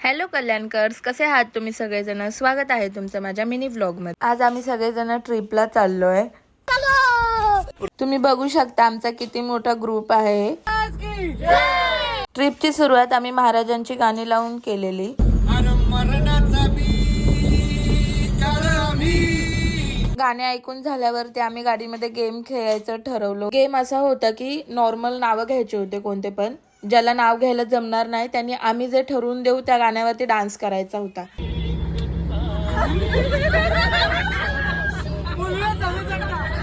Hello कल्याणकर्स, कसे आहात तुम्ही सगळेजण? स्वागत आहे तुमचं माझ्या मिनी व्लॉग मध्ये। आज आम्ही सगळेजण ट्रिपला चाललोय। तुम्ही बघू शकता आमचा किती मोठा ग्रुप आहे। ट्रिपची सुरुवात आम्ही महाराजांची गाणी लावून केलेली। गाणे ऐकून झाल्यावरती आम्ही गाडीमध्ये गेम खेळायचं ठरवलं। गेम असा होता की नॉर्मल नाव घ्यायचे होते कोणते पण, ज्याला नाव घ्यायला जमणार नाही त्यांनी आम्ही जे ठरवून देऊ त्या गाण्यावरती डान्स करायचा होता।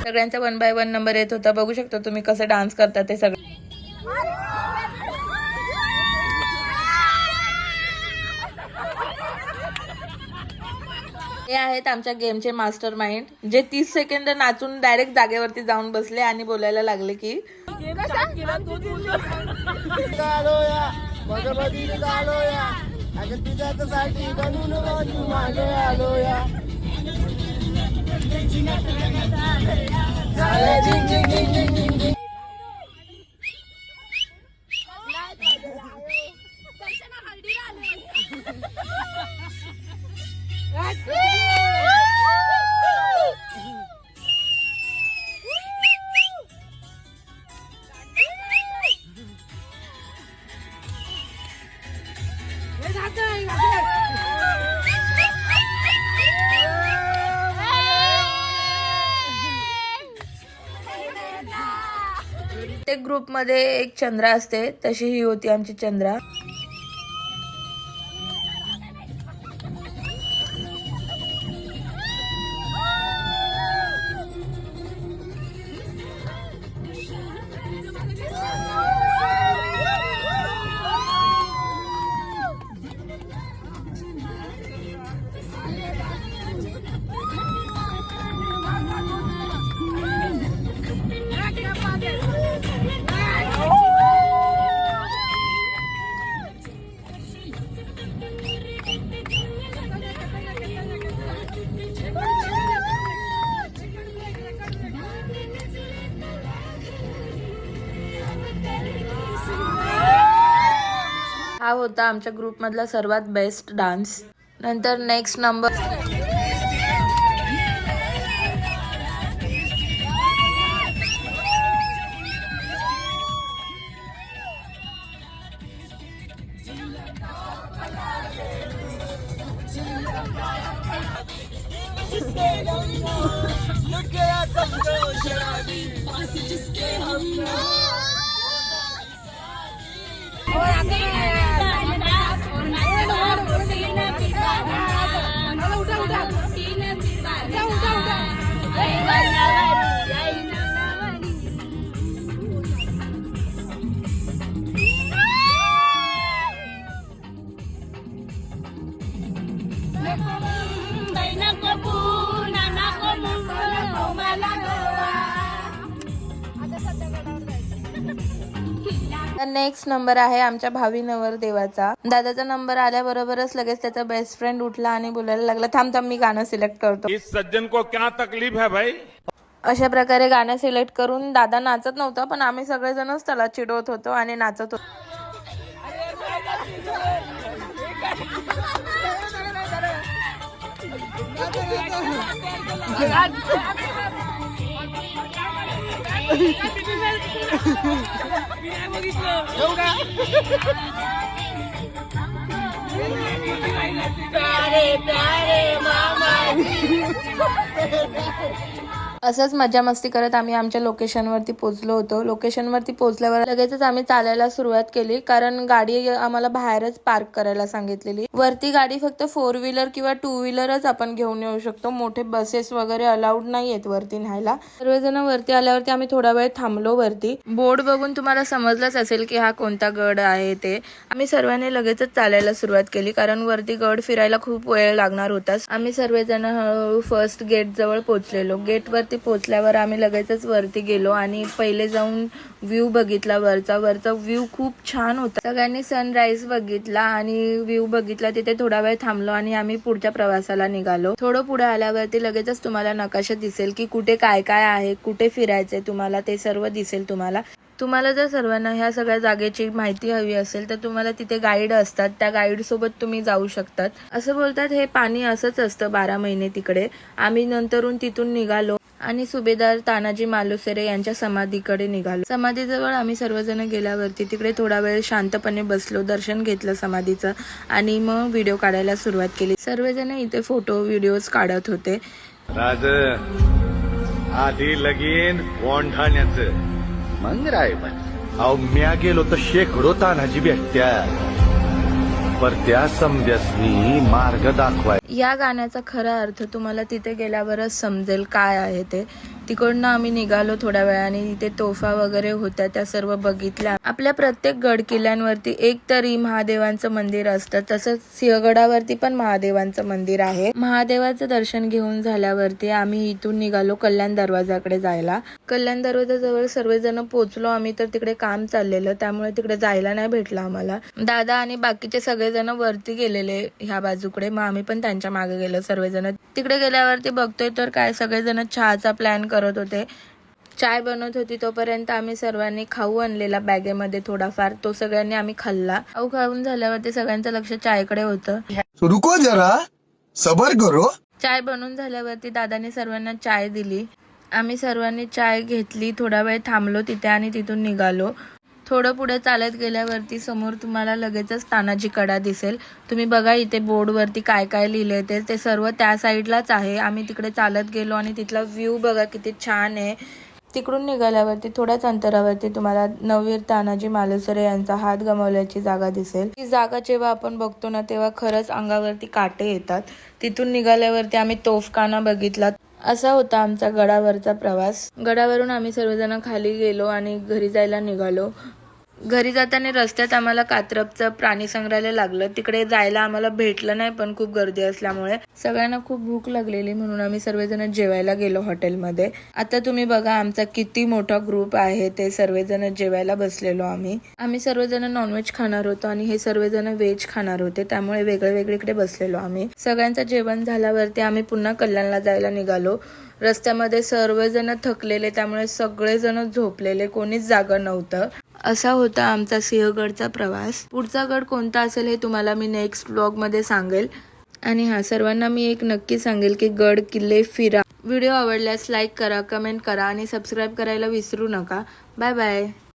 सगळ्यांचा 1 बाय 1 नंबर येत होता। बघू शकता तुम्ही कसं डान्स करतात ते सगळे। हे आहेत आमच्या गेमचे मास्टर माइंड, जे 30 सेकंद नाचून डायरेक्ट जागेवरती जाऊन बसले आणि बोलायला लागले की प्रत्येक ग्रुप मध्ये एक चंद्रा असते, तशी ही होती आमची चंद्रा। हा होता आमच्या ग्रुप मधला सर्वात बेस्ट डान्स। नंतर नेक्स्ट नंबर नेक्स्ट नंबर आहे आमच्या भावी नवरदेवाचा। दादाचा नंबर आल्याबरोबरच लगेच त्याचा बेस्ट फ्रेंड उठला आणि बोलायला लागला, थांब थांब मी गाणं सिलेक्ट करतो। इस सज्जन को क्या तकलीफ है भाई? अशा प्रकारे गाणं सिलेक्ट करून दादा नाचत नव्हता, पण आम्ही सगळेजणच त्याला चिडवत होतो आणि नाचत होतो। असंच मजा मस्ती करत आम्ही आमच्या लोकेशन वरती पोहोचलो होतो। लोकेशन वरती पोहोचल्यावर लगेचच आम्ही चालायला सुरुवात केली, कारण गाडी आम्हाला बाहेरच पार्क करायला सांगितलेली। वरती गाडी फक्त 4 व्हीलर किंवा 2 व्हीलरच आपण घेऊन येऊ शकतो, मोठे बसेस वगैरे अलाउड नाहीयेत वरती न्यायला। सर्वजण वरती आल्यावरती आम्ही थोडा वेळ थांबलो वरती। बोर्ड बघून तुम्हाला समजलंच असेल की हा कोणता गड आहे ते। आम्ही सर्वांनी लगेचच चालायला सुरुवात केली, कारण वरती गड फिरायला खूप वेळ लागणार होता। आम्ही सर्वजण फर्स्ट गेट जवळ पोहोचलेलो। गेट वरती सिंहगडावरती पोहोचल्यावर आम्ही लगेचच वरती गेलो आणि पहिले जाऊन व्ह्यू बघितला वरचा व्ह्यू खूप छान होता. सगळ्यांनी सनराईज बघितला आणि व्ह्यू बघितला. तिथे थोडा वेळ थांबलो आणि आम्ही पुढच्या प्रवासाला निघालो. थोडं पुढे आल्यावरती लगेचच तुम्हाला नकाशा दिसेल की कुठे काय काय आहे, कुठे फिरायचंय तुम्हाला, ते सर्व दिसेल तुम्हाला जर सर्वांना ह्या सगळ्या जागेची माहिती हवी असेल तर तुम्हाला तिथे गाईड असतात. त्या गाईड सोबत तुम्ही जाऊ शकतात. असं बोलतात हे पाणी असंच असतं 12 महिने तिकडे. आम्ही नंतरून तिथून निघालो आणि सुभेदार तानाजी मालुसरे यांच्या समाधीकडे निघालो. समाधीजवळ आम्ही सर्वजण गेल्यावरती तिकडे थोडा वेळ शांतपणे बसलो, दर्शन घेतलं समाधीचं आणि मग व्हिडिओ काढायला सुरुवात केली. सर्वजण इथे फोटो व्हिडिओज काढत होते. राज आधी लगीन कोंढाण्याचं मग रायबाच. अहो म्या गेलो तर शेकडो तानाजी भेटत्या, पर त्या समजासनी मार्ग दाखवाय. या गाण्याचा खरा अर्थ तुम्हाला तिथे गेल्यावरच समजेल काय आहे ते. तिकडनं आम्ही निघालो थोड्या वेळाने. इथे तोफा वगैरे होत्या, त्या सर्व बघितल्या. आपल्या प्रत्येक गड किल्ल्यांवरती एक तरी महादेवांचं मंदिर असतं. तसंच सिंहगडावरती पण महादेवांचं मंदिर आहे. महादेवाचं दर्शन घेऊन झाल्यावरती आम्ही इथून निघालो कल्याण दरवाजाकडे जायला. कल्याण दरवाजाजवळ सर्वजण पोहोचलो आम्ही, तर तिकडे काम चाललेलं, त्यामुळे तिकडे जायला नाही भेटलं आम्हाला. दादा आणि बाकीचे सगळेजण वरती गेलेले ह्या बाजूकडे, मग आम्ही पण त्यांच्या मागे गेलो सर्वजण. तिकडे गेल्यावरती बघतोय तर काय सगळेजण चहाचा प्लॅन करत होते. चाय बनवत होती तोपर्यंत आम्ही सर्वांनी खाऊ आणलेला बॅगेमध्ये थोडाफार, तो सगळ्यांनी आम्ही खाल्ला. खाऊ खाऊन झाल्यावरती सगळ्यांचं लक्ष चायकडे होतं. रुको जरा सबर करो. चाय बनवून झाल्यावरती दादाने सर्वांना चाय दिली. आम्ही सर्वांनी चाय घेतली. थोडा वेळ थांबलो तिथे आणि तिथून निघालो. थोडं पुढे चालत गेल्यावरती समोर तुम्हाला लगेचच तानाजी कडा दिसेल. तुम्ही बघा इथे बोर्डवरती काय काय लिहिलंय ते सर्व त्या साईडलाच आहे. आम्ही तिकडे चालत गेलो आणि तिथला व्ह्यू बघा किती छान आहे. तिकडून निघाल्यावरती थोड्याच अंतरावरती तुम्हाला नववीर तानाजी मालुसरे यांचा हात गमावल्याची जागा दिसेल. ती जागा जेव्हा आपण बघतो ना तेव्हा खरंच अंगावरती काटे येतात. तिथून निघाल्यावरती आम्ही तोफखाना बघितला. असा होता आमचा गडावरचा प्रवास. गडावरून आम्ही सर्वजण खाली गेलो आणि घरी जायला निघालो. घरी जाताना रस्त्यात आम्हाला कात्रपचं प्राणी संग्रहालय लागलं. तिकडे जायला आम्हाला भेटलं नाही, पण खूप गर्दी असल्यामुळे सगळ्यांना खूप भूक लागलेली, म्हणून आम्ही सर्वजण जेवायला गेलो हॉटेलमध्ये. आता तुम्ही बघा आमचा किती मोठा ग्रुप आहे. ते सर्वजण जेवायला बसलेलो आम्ही सर्वजण नॉनव्हेज खाणार होतो आणि हे सर्वजण व्हेज खाणार होते, त्यामुळे वेगवेगळीकडे बसलेलो आम्ही. सगळ्यांचं जेवण झाल्यावरती आम्ही पुन्हा कल्याणला जायला निघालो. रस्त्यामध्ये सर्वजण थकलेले, त्यामुळे सगळेजण झोपलेले, कोणीच जागं नव्हतं. असा होता आमचा सिंहगडचा प्रवास. पुढचा गड कोणता असेल हे तुम्हाला मी नेक्स्ट व्लॉग मध्ये सांगेल. आणि सर्वांना मी एक नक्की सांगेल की गड किल्ले फिरा. व्हिडिओ आवडल्यास लाईक करा, कमेंट करा आणि सबस्क्राईब करायला विसरू नका. Bye bye.